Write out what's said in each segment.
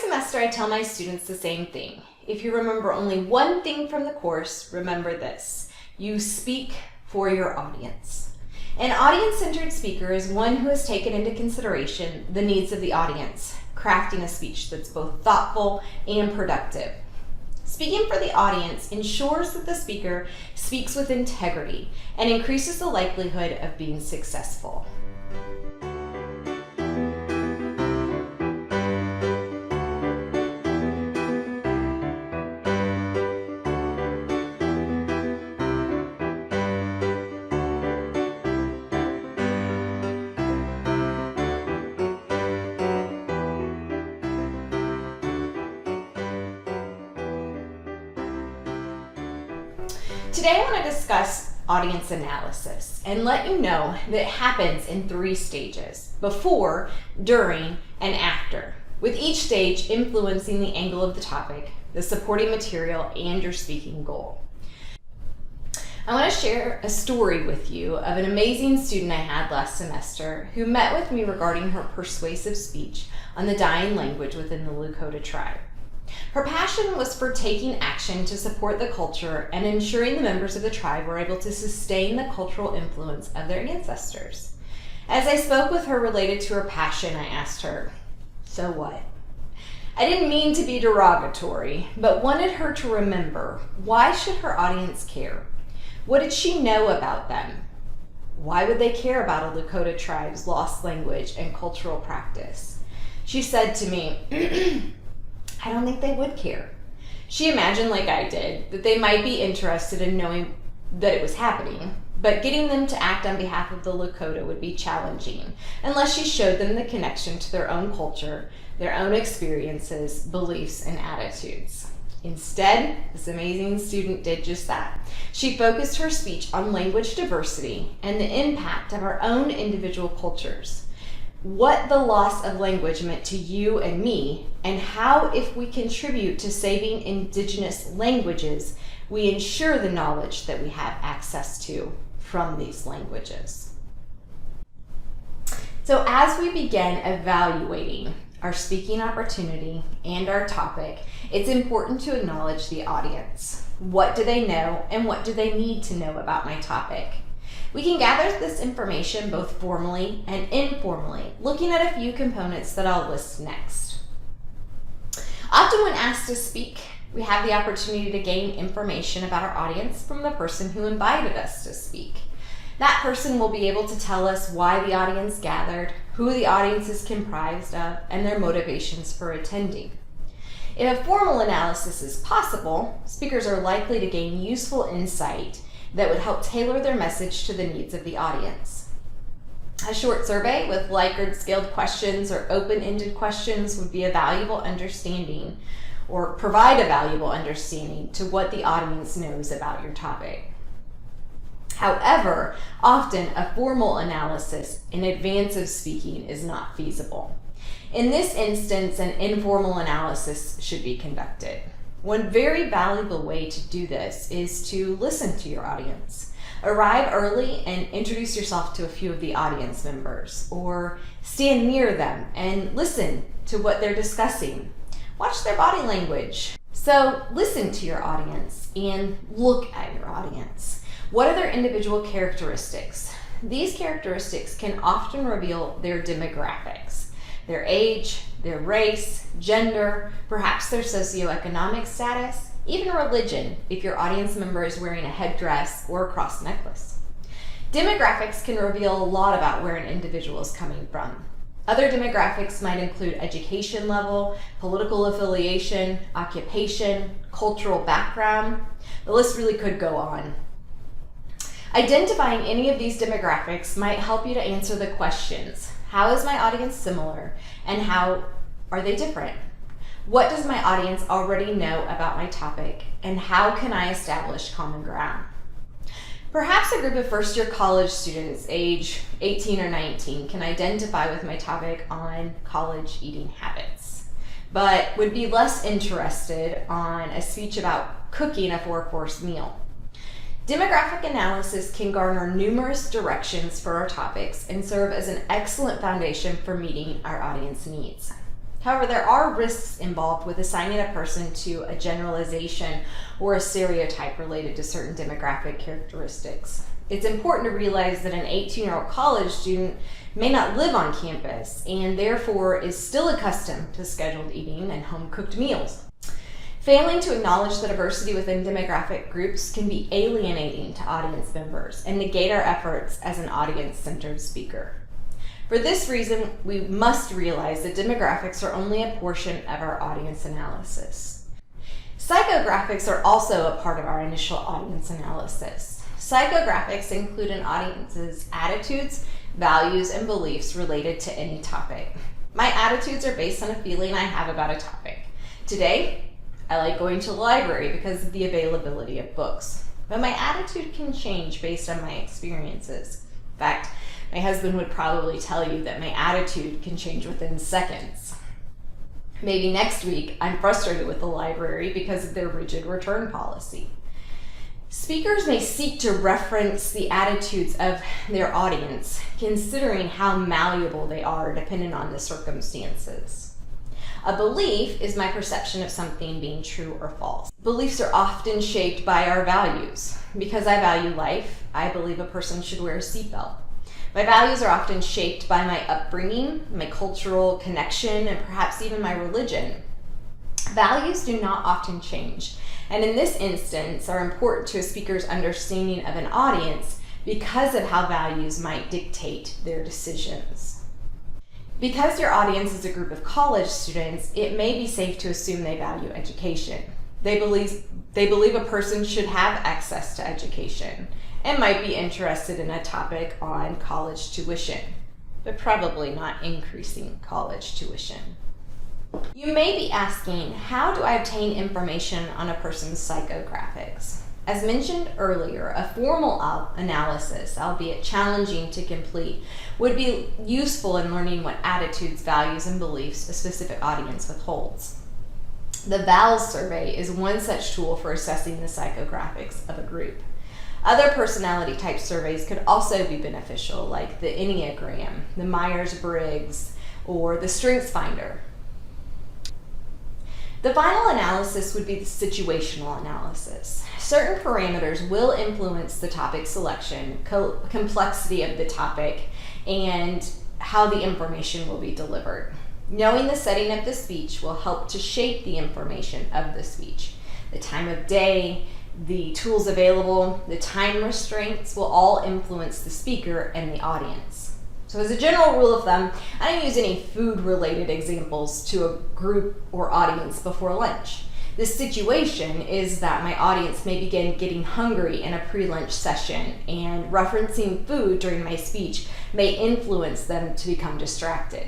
semester, I tell my students the same thing. If you remember only one thing from the course, remember this: you speak for your audience. An audience-centered speaker is one who has taken into consideration the needs of the audience, crafting a speech that's both thoughtful and productive. Speaking for the audience ensures that the speaker speaks with integrity and increases the likelihood of being successful. Today I want to discuss audience analysis and let you know that it happens in 3 stages: before, during, and after, with each stage influencing the angle of the topic, the supporting material, and your speaking goal. I want to share a story with you of an amazing student I had last semester who met with me regarding her persuasive speech on the dying language within the Lakota tribe. Her passion was for taking action to support the culture and ensuring the members of the tribe were able to sustain the cultural influence of their ancestors. As I spoke with her related to her passion, I asked her, "So what?" I didn't mean to be derogatory, but wanted her to remember, why should her audience care? What did she know about them? Why would they care about a Lakota tribe's lost language and cultural practice? She said to me, "I don't think they would care." She imagined, like I did, that they might be interested in knowing that it was happening, but getting them to act on behalf of the Lakota would be challenging unless she showed them the connection to their own culture, their own experiences, beliefs, and attitudes. Instead, this amazing student did just that. She focused her speech on language diversity and the impact of our own individual cultures, what the loss of language meant to you and me, and how, if we contribute to saving indigenous languages, we ensure the knowledge that we have access to from these languages. So as we begin evaluating our speaking opportunity and our topic, it's important to acknowledge the audience. What do they know and what do they need to know about my topic? We can gather this information both formally and informally, looking at a few components that I'll list next. Often when asked to speak, we have the opportunity to gain information about our audience from the person who invited us to speak. That person will be able to tell us why the audience gathered, who the audience is comprised of, and their motivations for attending. If a formal analysis is possible, speakers are likely to gain useful insight that would help tailor their message to the needs of the audience. A short survey with Likert-scaled questions or open-ended questions would be a valuable understanding or provide a valuable understanding to what the audience knows about your topic. However, often a formal analysis in advance of speaking is not feasible. In this instance, an informal analysis should be conducted. One very valuable way to do this is to listen to your audience. Arrive early and introduce yourself to a few of the audience members, or stand near them and listen to what they're discussing. Watch their body language. So listen to your audience and look at your audience. What are their individual characteristics? These characteristics can often reveal their demographics, their age, their race, gender, perhaps their socioeconomic status, even religion if your audience member is wearing a headdress or a cross necklace. Demographics can reveal a lot about where an individual is coming from. Other demographics might include education level, political affiliation, occupation, cultural background. The list really could go on. Identifying any of these demographics might help you to answer the questions: how is my audience similar, and how are they different? What does my audience already know about my topic, and how can I establish common ground? Perhaps a group of first-year college students, age 18 or 19, can identify with my topic on college eating habits, but would be less interested on a speech about cooking a 4-course meal. Demographic analysis can garner numerous directions for our topics and serve as an excellent foundation for meeting our audience needs. However, there are risks involved with assigning a person to a generalization or a stereotype related to certain demographic characteristics. It's important to realize that an 18-year-old college student may not live on campus and therefore is still accustomed to scheduled eating and home-cooked meals. Failing to acknowledge the diversity within demographic groups can be alienating to audience members and negate our efforts as an audience-centered speaker. For this reason, we must realize that demographics are only a portion of our audience analysis. Psychographics are also a part of our initial audience analysis. Psychographics include an audience's attitudes, values, and beliefs related to any topic. My attitudes are based on a feeling I have about a topic. Today, I like going to the library because of the availability of books. But my attitude can change based on my experiences. In fact, my husband would probably tell you that my attitude can change within seconds. Maybe next week, I'm frustrated with the library because of their rigid return policy. Speakers may seek to reference the attitudes of their audience, considering how malleable they are depending on the circumstances. A belief is my perception of something being true or false. Beliefs are often shaped by our values. Because I value life, I believe a person should wear a seatbelt. My values are often shaped by my upbringing, my cultural connection, and perhaps even my religion. Values do not often change, and in this instance are important to a speaker's understanding of an audience because of how values might dictate their decisions. Because your audience is a group of college students, it may be safe to assume they value education. They believe a person should have access to education and might be interested in a topic on college tuition, but probably not increasing college tuition. You may be asking, how do I obtain information on a person's psychographics? As mentioned earlier, a formal analysis, albeit challenging to complete, would be useful in learning what attitudes, values, and beliefs a specific audience withholds. The VALS survey is one such tool for assessing the psychographics of a group. Other personality type surveys could also be beneficial, like the Enneagram, the Myers-Briggs, or the StrengthsFinder. The final analysis would be the situational analysis. Certain parameters will influence the topic selection, complexity of the topic, and how the information will be delivered. Knowing the setting of the speech will help to shape the information of the speech. The time of day, the tools available, the time restraints will all influence the speaker and the audience. So as a general rule of thumb, I don't use any food-related examples to a group or audience before lunch. The situation is that my audience may begin getting hungry in a pre-lunch session, and referencing food during my speech may influence them to become distracted.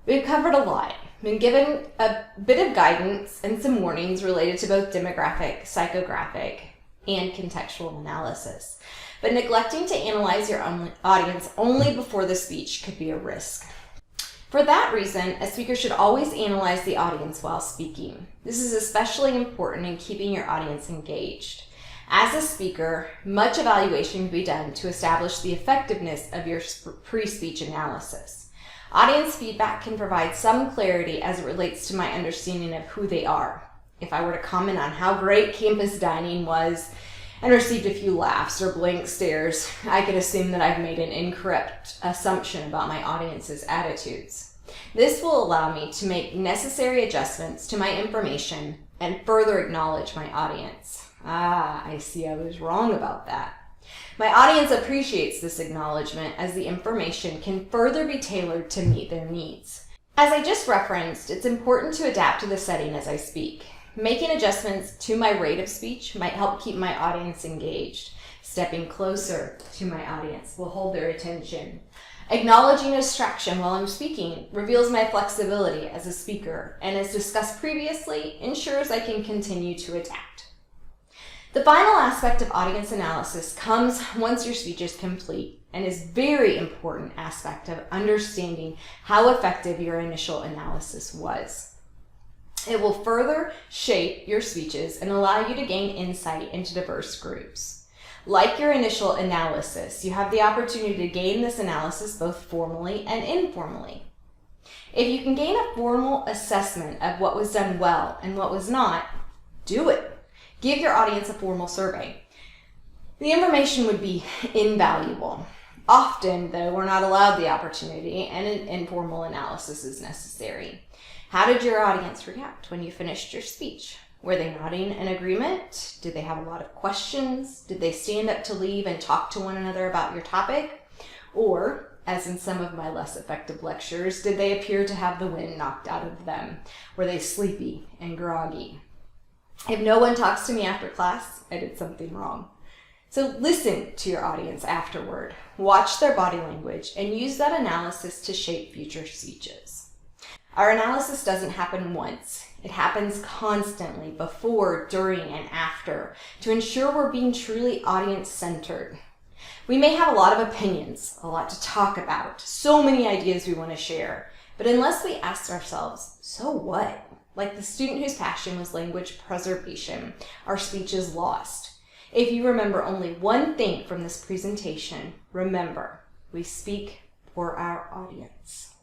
We've covered a lot. Been given a bit of guidance and some warnings related to both demographic, psychographic, and contextual analysis. But neglecting to analyze your audience only before the speech could be a risk. For that reason, a speaker should always analyze the audience while speaking. This is especially important in keeping your audience engaged. As a speaker, much evaluation can be done to establish the effectiveness of your pre-speech analysis. Audience feedback can provide some clarity as it relates to my understanding of who they are. If I were to comment on how great campus dining was and received a few laughs or blank stares, I could assume that I've made an incorrect assumption about my audience's attitudes. This will allow me to make necessary adjustments to my information and further acknowledge my audience. I see I was wrong about that. My audience appreciates this acknowledgement as the information can further be tailored to meet their needs. As I just referenced, it's important to adapt to the setting as I speak. Making adjustments to my rate of speech might help keep my audience engaged. Stepping closer to my audience will hold their attention. Acknowledging a distraction while I'm speaking reveals my flexibility as a speaker, and as discussed previously, ensures I can continue to adapt. The final aspect of audience analysis comes once your speech is complete and is a very important aspect of understanding how effective your initial analysis was. It will further shape your speeches and allow you to gain insight into diverse groups. Like your initial analysis, you have the opportunity to gain this analysis both formally and informally. If you can gain a formal assessment of what was done well and what was not, do it. Give your audience a formal survey. The information would be invaluable. Often, though, we're not allowed the opportunity, and an informal analysis is necessary. How did your audience react when you finished your speech? Were they nodding in agreement? Did they have a lot of questions? Did they stand up to leave and talk to one another about your topic? Or, as in some of my less effective lectures, did they appear to have the wind knocked out of them? Were they sleepy and groggy? If no one talks to me after class, I did something wrong. So listen to your audience afterward, watch their body language, and use that analysis to shape future speeches. Our analysis doesn't happen once. It happens constantly, before, during, and after, to ensure we're being truly audience-centered. We may have a lot of opinions, a lot to talk about, so many ideas we want to share, but unless we ask ourselves, so what? Like the student whose passion was language preservation, our speech is lost. If you remember only one thing from this presentation, remember, we speak for our audience.